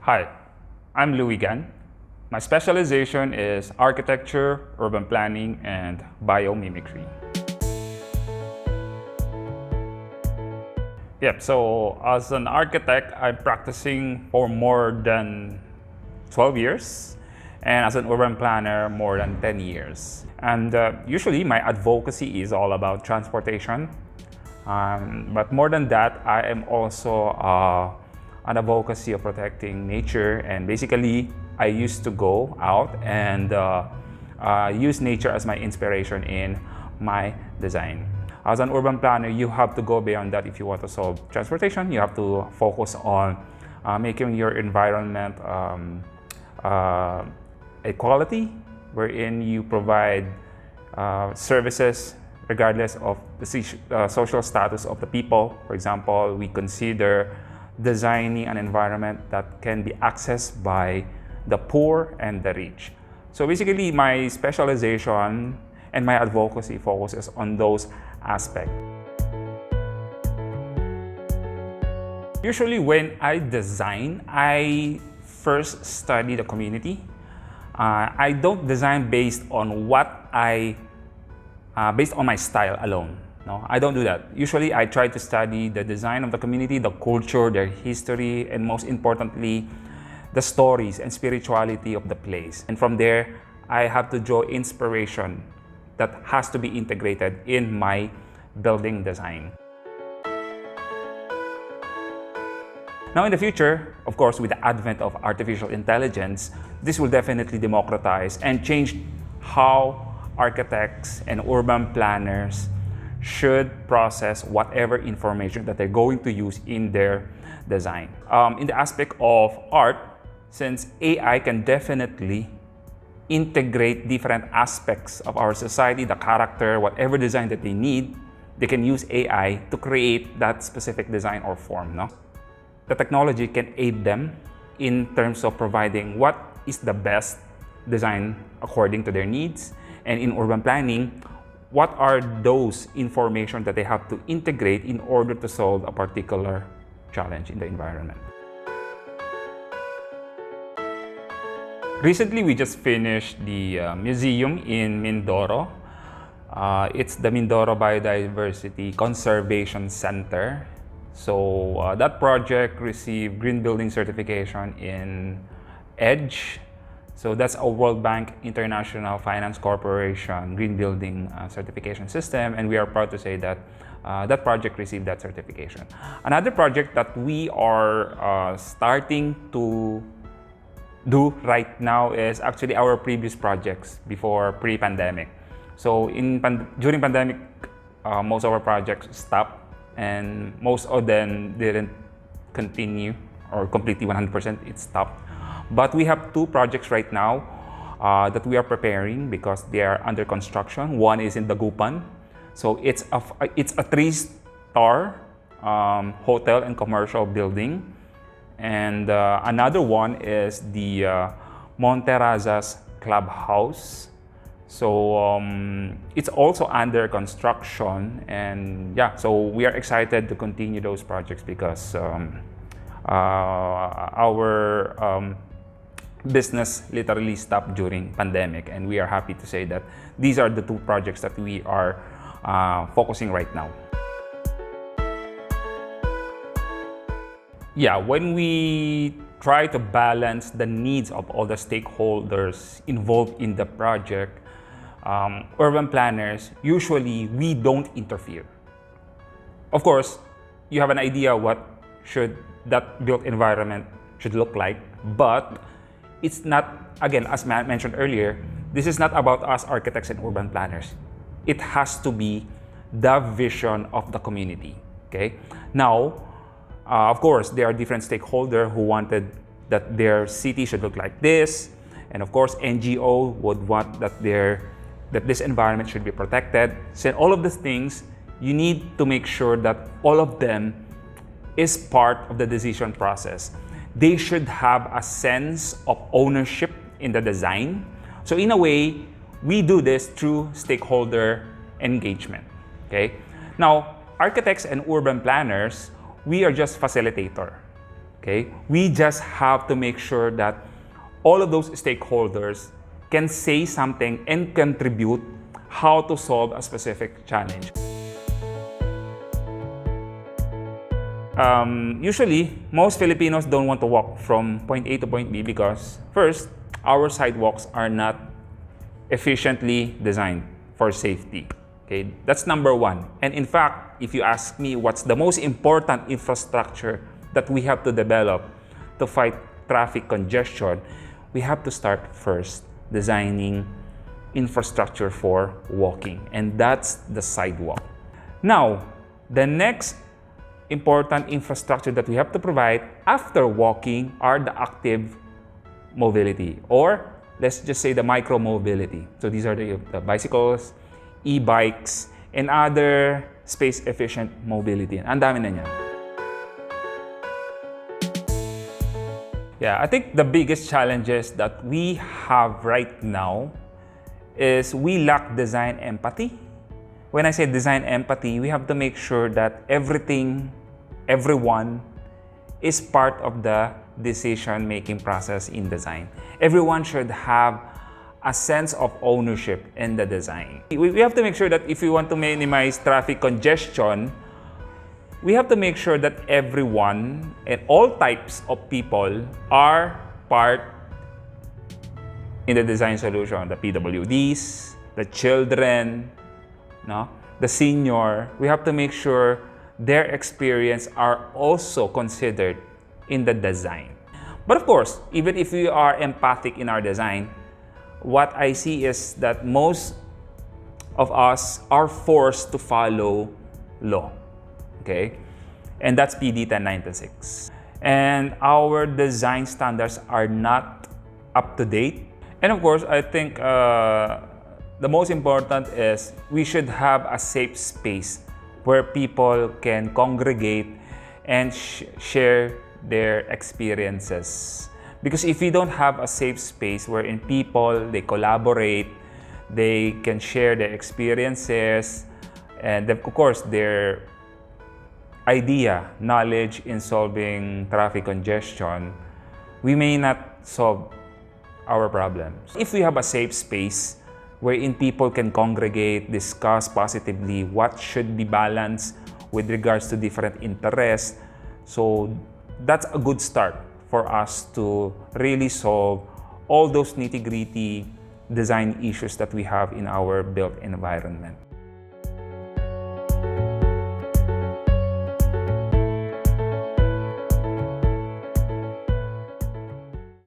Hi, I'm Louwie Gan. My specialization is architecture, urban planning, and biomimicry. Yep, so as an architect, I'm practicing for more than 12 years, and as an urban planner, more than 10 years. And usually my advocacy is all about transportation. But more than that, I am also an advocacy of protecting nature, and basically I used to go out and use nature as my inspiration in my design. As an urban planner, you have to go beyond that if you want to solve transportation. You have to focus on making your environment a quality wherein you provide services regardless of the social status of the people. For example, we consider designing an environment that can be accessed by the poor and the rich. So basically, my specialization and my advocacy focuses on those aspects. Usually when I design, I first study the community. I don't design based on based on my style alone. No, I don't do that. Usually I try to study the design of the community, the culture, their history, and most importantly, the stories and spirituality of the place. And from there, I have to draw inspiration that has to be integrated in my building design. Now in the future, of course, with the advent of artificial intelligence, this will definitely democratize and change how architects and urban planners should process whatever information that they're going to use in their design. In the aspect of art, since AI can definitely integrate different aspects of our society, the character, whatever design that they need, they can use AI to create that specific design or form. No? The technology can aid them in terms of providing what is the best design according to their needs. And in urban planning, what are those information that they have to integrate in order to solve a particular challenge in the environment. Recently, we just finished the museum in Mindoro. It's the Mindoro Biodiversity Conservation Center. So that project received Green Building Certification in EDGE. So that's a World Bank International Finance Corporation Green Building Certification System, and we are proud to say that that project received that certification. Another project that we are starting to do right now is actually our previous projects before pre-pandemic. So during pandemic, most of our projects stopped, and most of them didn't continue or completely 100% it stopped. But we have two projects right now that we are preparing because they are under construction. One is in Dagupan. So it's a 3-star hotel and commercial building. And another one is the Monterrazas Clubhouse. So it's also under construction. And yeah, so we are excited to continue those projects because our business literally stopped during pandemic, and we are happy to say that these are the two projects that we are focusing right now. Yeah, when we try to balance the needs of all the stakeholders involved in the project, urban planners, usually we don't interfere. Of course, you have an idea what should that built environment should look like, but it's not, again, as mentioned earlier, this is not about us architects and urban planners. It has to be the vision of the community, okay? Now, of course, there are different stakeholders who wanted that their city should look like this, and of course, NGO would want that this environment should be protected. So all of these things, you need to make sure that all of them is part of the decision process. They should have a sense of ownership in the design. So in a way, we do this through stakeholder engagement, okay? Now, architects and urban planners, we are just facilitator. Okay? We just have to make sure that all of those stakeholders can say something and contribute how to solve a specific challenge. Usually, most Filipinos don't want to walk from point A to point B because, first, our sidewalks are not efficiently designed for safety. Okay, that's number one. And in fact, if you ask me what's the most important infrastructure that we have to develop to fight traffic congestion, we have to start first designing infrastructure for walking, and that's the sidewalk. Now, the next important infrastructure that we have to provide after walking are the active mobility, or let's just say the micro mobility. So these are the bicycles, e-bikes, and other space-efficient mobility. Ang dami na niyan. Yeah, I think the biggest challenges that we have right now is we lack design empathy. When I say design empathy, we have to make sure that everyone is part of the decision-making process in design. Everyone should have a sense of ownership in the design. We have to make sure that if we want to minimize traffic congestion, we have to make sure that everyone and all types of people are part in the design solution. The PWDs, the children, no? The senior. We have to make sure their experience are also considered in the design. But of course, even if we are empathic in our design, what I see is that most of us are forced to follow law. Okay? And that's PD 10926. And our design standards are not up to date. And of course, I think the most important is we should have a safe space where people can congregate and share their experiences. Because if we don't have a safe space wherein people, they collaborate, they can share their experiences, and of course, their idea, knowledge in solving traffic congestion, we may not solve our problems. If we have a safe space wherein people can congregate, discuss positively what should be balanced with regards to different interests, so that's a good start for us to really solve all those nitty-gritty design issues that we have in our built environment.